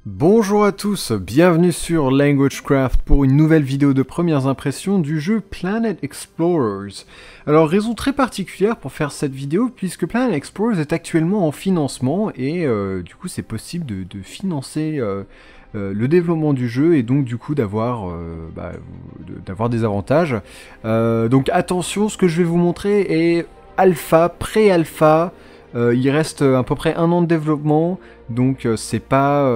Bonjour à tous, bienvenue sur LanguageCraft pour une nouvelle vidéo de premières impressions du jeu Planet Explorers. Alors raison très particulière pour faire cette vidéo puisque Planet Explorers est actuellement en financement et du coup c'est possible de financer le développement du jeu et donc du coup d'avoir des avantages. Donc attention, ce que je vais vous montrer est alpha, pré-alpha. Il reste à peu près 1 an de développement, donc c'est pas,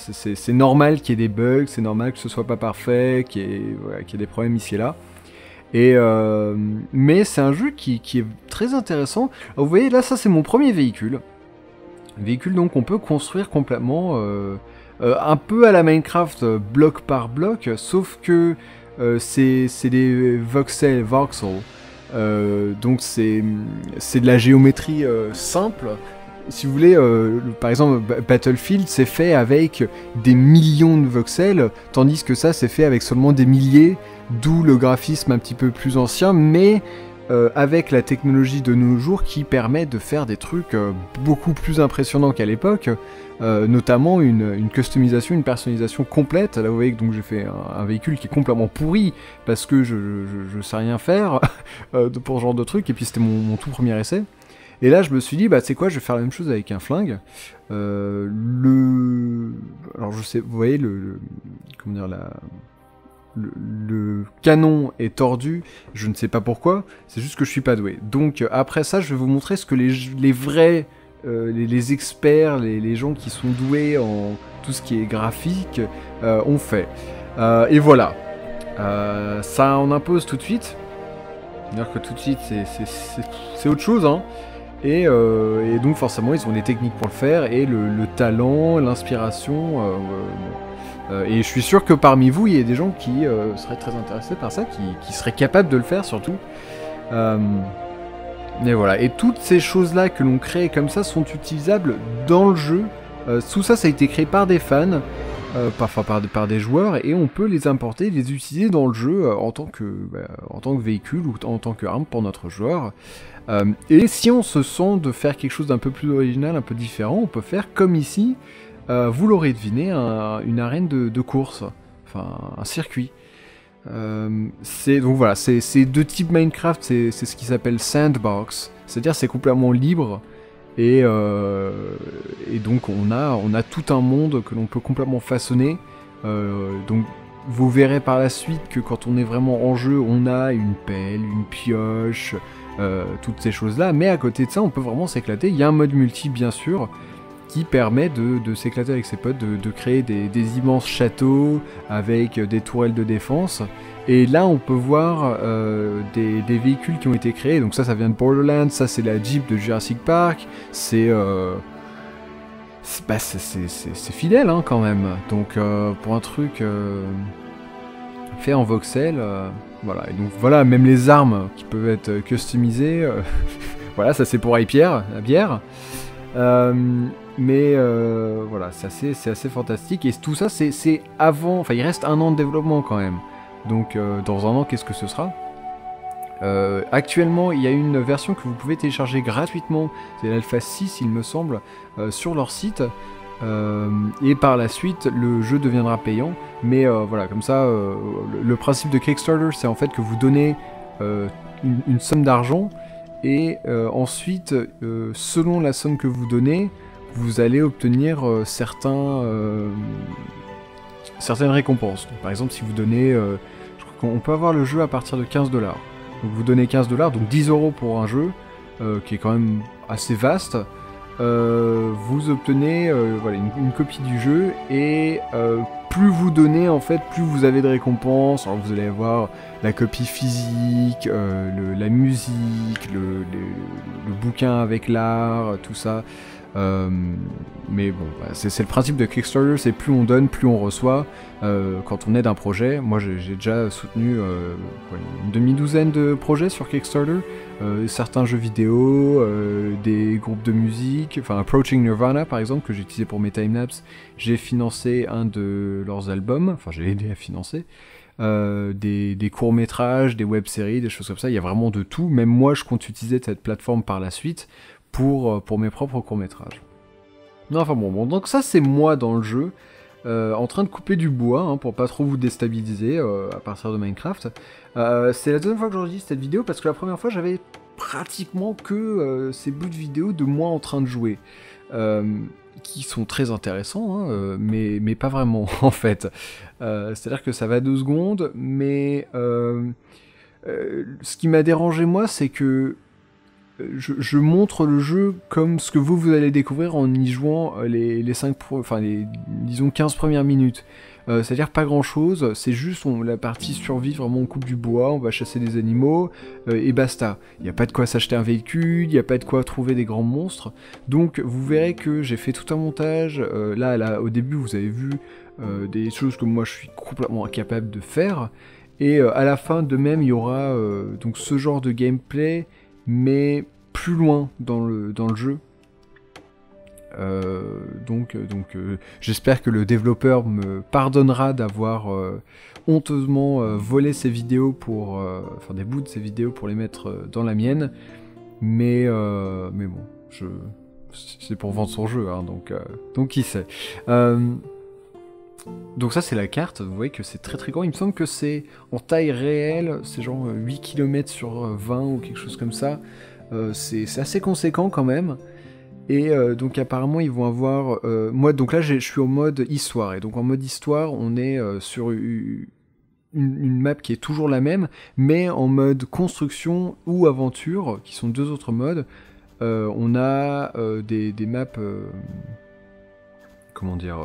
c'est normal qu'il y ait des bugs, c'est normal que ce soit pas parfait, qu'il y ait des problèmes ici et là. Et mais c'est un jeu qui est très intéressant. Alors, vous voyez là, ça c'est mon premier véhicule. Véhicule donc on peut construire complètement, un peu à la Minecraft, bloc par bloc, sauf que c'est des voxels. Donc c'est de la géométrie simple. Si vous voulez, par exemple, Battlefield c'est fait avec des millions de voxels, tandis que ça c'est fait avec seulement des milliers, d'où le graphisme un petit peu plus ancien, mais avec la technologie de nos jours qui permet de faire des trucs beaucoup plus impressionnants qu'à l'époque, notamment une customisation, une personnalisation complète. Là vous voyez que donc j'ai fait un véhicule qui est complètement pourri parce que je sais rien faire pour ce genre de truc, et puis c'était mon tout premier essai. Et là je me suis dit bah tu sais quoi, je vais faire la même chose avec un flingue. Alors je sais, vous voyez comment dire, le canon est tordu, je ne sais pas pourquoi, c'est juste que je suis pas doué. Donc après ça, je vais vous montrer ce que les vrais, les experts, les gens qui sont doués en tout ce qui est graphique ont fait. Et voilà, ça en impose tout de suite. C'est-à-dire que tout de suite, c'est autre chose, hein. Et donc forcément, ils ont des techniques pour le faire, et le talent, l'inspiration. Et je suis sûr que parmi vous, il y a des gens qui seraient très intéressés par ça, qui seraient capables de le faire surtout. Et voilà. Et toutes ces choses-là que l'on crée comme ça sont utilisables dans le jeu. Tout ça, ça a été créé par des fans, par des joueurs, et on peut les importer, les utiliser dans le jeu en tant que véhicule ou en tant qu'arme pour notre joueur. Et si on se sent de faire quelque chose d'un peu plus original, un peu différent, on peut faire comme ici. Vous l'aurez deviné, une arène de course, enfin un circuit. Donc voilà, c'est de type Minecraft, c'est ce qui s'appelle sandbox, c'est-à-dire c'est complètement libre, et donc on a tout un monde que l'on peut complètement façonner. Donc vous verrez par la suite que quand on est vraiment en jeu, on a une pelle, une pioche, toutes ces choses-là, mais à côté de ça, on peut vraiment s'éclater. Il y a un mode multi bien sûr, qui permet de s'éclater avec ses potes, de créer des immenses châteaux avec des tourelles de défense. Et là on peut voir des véhicules qui ont été créés, donc ça vient de Borderlands, ça c'est la Jeep de Jurassic Park, c'est fidèle hein, quand même, donc pour un truc fait en voxel, voilà. Et donc voilà, même les armes qui peuvent être customisées, voilà, ça c'est pour la bière. Mais voilà, c'est assez fantastique, et tout ça c'est avant, enfin il reste 1 an de développement quand même, donc dans 1 an qu'est-ce que ce sera? Actuellement il y a une version que vous pouvez télécharger gratuitement, c'est l'Alpha 6 il me semble, sur leur site, et par la suite le jeu deviendra payant, mais voilà, comme ça, le principe de Kickstarter c'est en fait que vous donnez une somme d'argent, et ensuite, selon la somme que vous donnez, vous allez obtenir certaines récompenses. Donc, par exemple, si vous donnez, je crois qu'on peut avoir le jeu à partir de 15$. Donc vous donnez 15$, donc 10€ pour un jeu, qui est quand même assez vaste. Vous obtenez voilà, une copie du jeu, et plus vous donnez en fait, plus vous avez de récompenses. Alors vous allez avoir la copie physique, la musique, le bouquin avec l'art, tout ça. Mais bon, bah, c'est le principe de Kickstarter, c'est plus on donne, plus on reçoit. Quand on aide un projet, moi j'ai déjà soutenu une demi-douzaine de projets sur Kickstarter, certains jeux vidéo, des groupes de musique, enfin Approaching Nirvana par exemple, que j'ai utilisé pour mes timelapses, j'ai financé un de leurs albums, enfin j'ai aidé à financer. Des courts-métrages, des web-séries, des choses comme ça, il y a vraiment de tout. Même moi je compte utiliser cette plateforme par la suite pour mes propres courts-métrages. Non, enfin bon, donc ça c'est moi dans le jeu. en train de couper du bois, hein, pour pas trop vous déstabiliser à partir de Minecraft. C'est la deuxième fois que j'enregistre cette vidéo, parce que la première fois j'avais pratiquement que ces bouts de vidéo de moi en train de jouer. Qui sont très intéressants, hein, mais pas vraiment en fait. C'est-à-dire que ça va 2 secondes, mais ce qui m'a dérangé moi, c'est que je montre le jeu comme ce que vous allez découvrir en y jouant les disons 15 premières minutes. C'est-à-dire pas grand-chose, c'est juste la partie survie, vraiment on coupe du bois, on va chasser des animaux, et basta. Il n'y a pas de quoi s'acheter un véhicule, il n'y a pas de quoi trouver des grands monstres. Donc vous verrez que j'ai fait tout un montage, là au début vous avez vu des choses que moi je suis complètement incapable de faire, et à la fin de même il y aura donc ce genre de gameplay, mais plus loin dans le jeu. Donc j'espère que le développeur me pardonnera d'avoir honteusement volé ses vidéos pour enfin des bouts de ses vidéos pour les mettre dans la mienne, mais bon, c'est pour vendre son jeu, hein, donc qui sait. Donc ça c'est la carte, vous voyez que c'est très très grand, il me semble que c'est en taille réelle, c'est genre 8 km sur 20 ou quelque chose comme ça, c'est assez conséquent quand même. Et donc apparemment ils vont avoir... moi donc là je suis au mode histoire, et donc en mode histoire on est sur une map qui est toujours la même, mais en mode construction ou aventure, qui sont 2 autres modes. On a des maps... comment dire,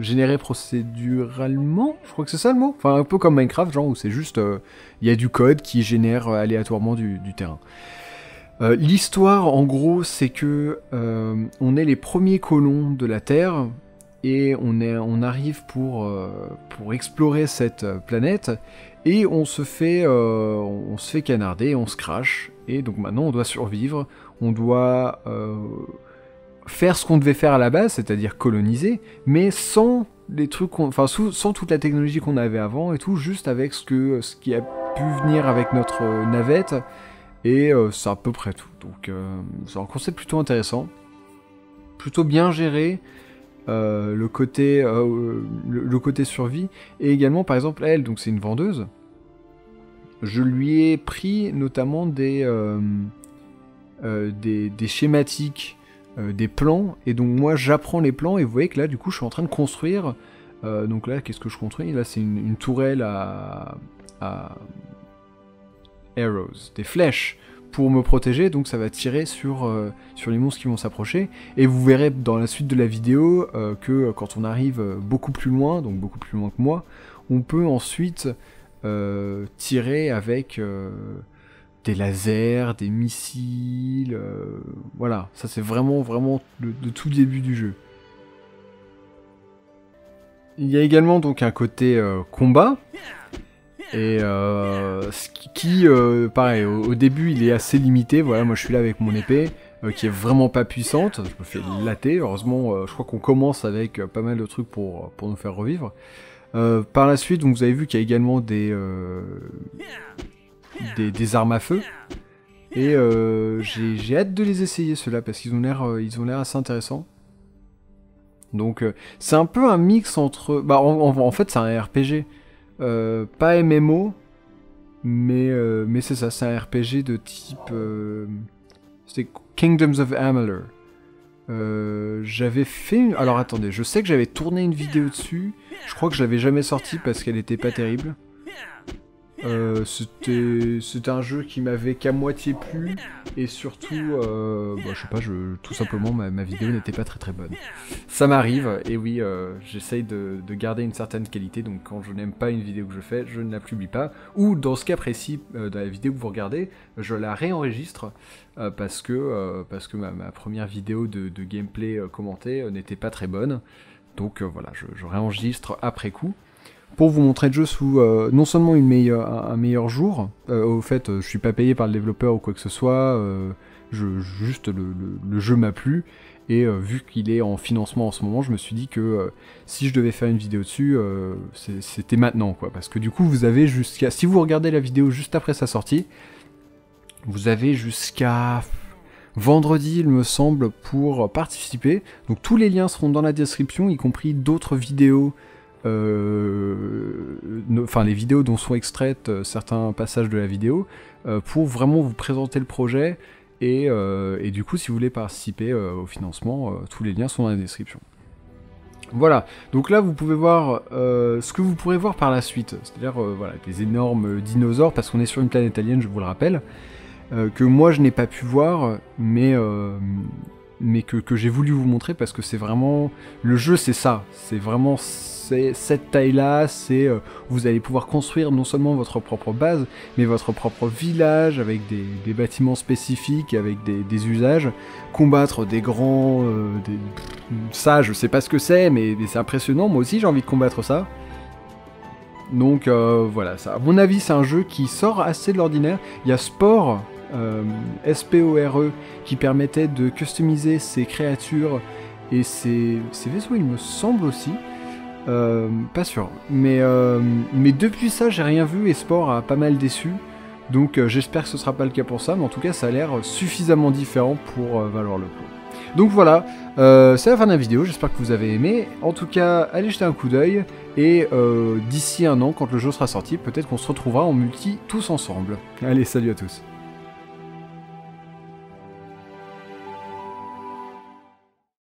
générées procéduralement, je crois que c'est ça le mot, enfin un peu comme Minecraft, genre où c'est juste, il y a du code qui génère aléatoirement du terrain. L'histoire en gros c'est que on est les premiers colons de la Terre, et on arrive pour explorer cette planète, et on se fait canarder, on se crache, et donc maintenant on doit survivre, on doit... faire ce qu'on devait faire à la base, c'est-à-dire coloniser, mais sans les trucs, sans toute la technologie qu'on avait avant et tout, juste avec ce qui a pu venir avec notre navette, et c'est à peu près tout. Donc c'est un concept plutôt intéressant, plutôt bien géré, le côté survie, et également par exemple elle, donc c'est une vendeuse, je lui ai pris notamment des schématiques, des plans, et donc moi j'apprends les plans, et vous voyez que là du coup je suis en train de construire, donc là qu'est-ce que je construis? Là c'est une tourelle à arrows, des flèches pour me protéger, donc ça va tirer sur les monstres qui vont s'approcher, et vous verrez dans la suite de la vidéo que quand on arrive beaucoup plus loin, donc beaucoup plus loin que moi, on peut ensuite tirer avec... des lasers, des missiles, voilà, ça c'est vraiment le tout début du jeu. Il y a également donc un côté combat, et pareil, au début il est assez limité, voilà, moi je suis là avec mon épée, qui est vraiment pas puissante, je me fais latter, heureusement je crois qu'on commence avec pas mal de trucs pour nous faire revivre. Par la suite, donc vous avez vu qu'il y a également des armes à feu, et j'ai hâte de les essayer ceux-là, parce qu'ils ont l'air assez intéressants. Donc c'est un peu un mix entre... en fait c'est un RPG, pas MMO, mais c'est ça, c'est un RPG de type... c'était Kingdoms of Amalur. J'avais fait... Alors attendez, je sais que j'avais tourné une vidéo dessus, je crois que je l'avais jamais sortie parce qu'elle était pas terrible. C'était un jeu qui m'avait qu'à moitié plu, et surtout, je sais pas, tout simplement ma vidéo n'était pas très bonne. Ça m'arrive, et oui, j'essaye de garder une certaine qualité, donc quand je n'aime pas une vidéo que je fais, je ne la publie pas, ou dans ce cas précis, dans la vidéo que vous regardez, je la réenregistre, parce que ma première vidéo de gameplay commentée n'était pas très bonne, donc voilà, je réenregistre après coup, pour vous montrer le jeu sous non seulement un meilleur jour, au fait je suis pas payé par le développeur ou quoi que ce soit, juste le jeu m'a plu, et vu qu'il est en financement en ce moment, je me suis dit que si je devais faire une vidéo dessus, c'était maintenant, quoi, parce que du coup vous avez jusqu'à... Si vous regardez la vidéo juste après sa sortie, vous avez jusqu'à vendredi, il me semble, pour participer. Donc tous les liens seront dans la description, y compris d'autres vidéos, enfin les vidéos dont sont extraites certains passages de la vidéo, pour vraiment vous présenter le projet. Et du coup, si vous voulez participer au financement, tous les liens sont dans la description. Voilà, donc là vous pouvez voir ce que vous pourrez voir par la suite, c'est-à-dire voilà, des énormes dinosaures, parce qu'on est sur une planète alien, je vous le rappelle, que moi je n'ai pas pu voir, mais que j'ai voulu vous montrer, parce que c'est vraiment... Le jeu c'est ça, c'est vraiment cette taille-là, c'est vous allez pouvoir construire non seulement votre propre base, mais votre propre village, avec des bâtiments spécifiques, avec des usages, combattre des grands... Ça, je sais pas ce que c'est, mais c'est impressionnant, moi aussi j'ai envie de combattre ça. Donc voilà, ça, à mon avis c'est un jeu qui sort assez de l'ordinaire. Il y a Spore, S-P-O-R-E, qui permettait de customiser ses créatures et ses vaisseaux, il me semble aussi. Pas sûr. Mais depuis ça, j'ai rien vu et Spore a pas mal déçu. Donc j'espère que ce sera pas le cas pour ça, mais en tout cas ça a l'air suffisamment différent pour valoir le coup. Donc voilà, c'est la fin de la vidéo, j'espère que vous avez aimé. En tout cas, allez jeter un coup d'œil, et d'ici un an, quand le jeu sera sorti, peut-être qu'on se retrouvera en multi tous ensemble. Allez, salut à tous.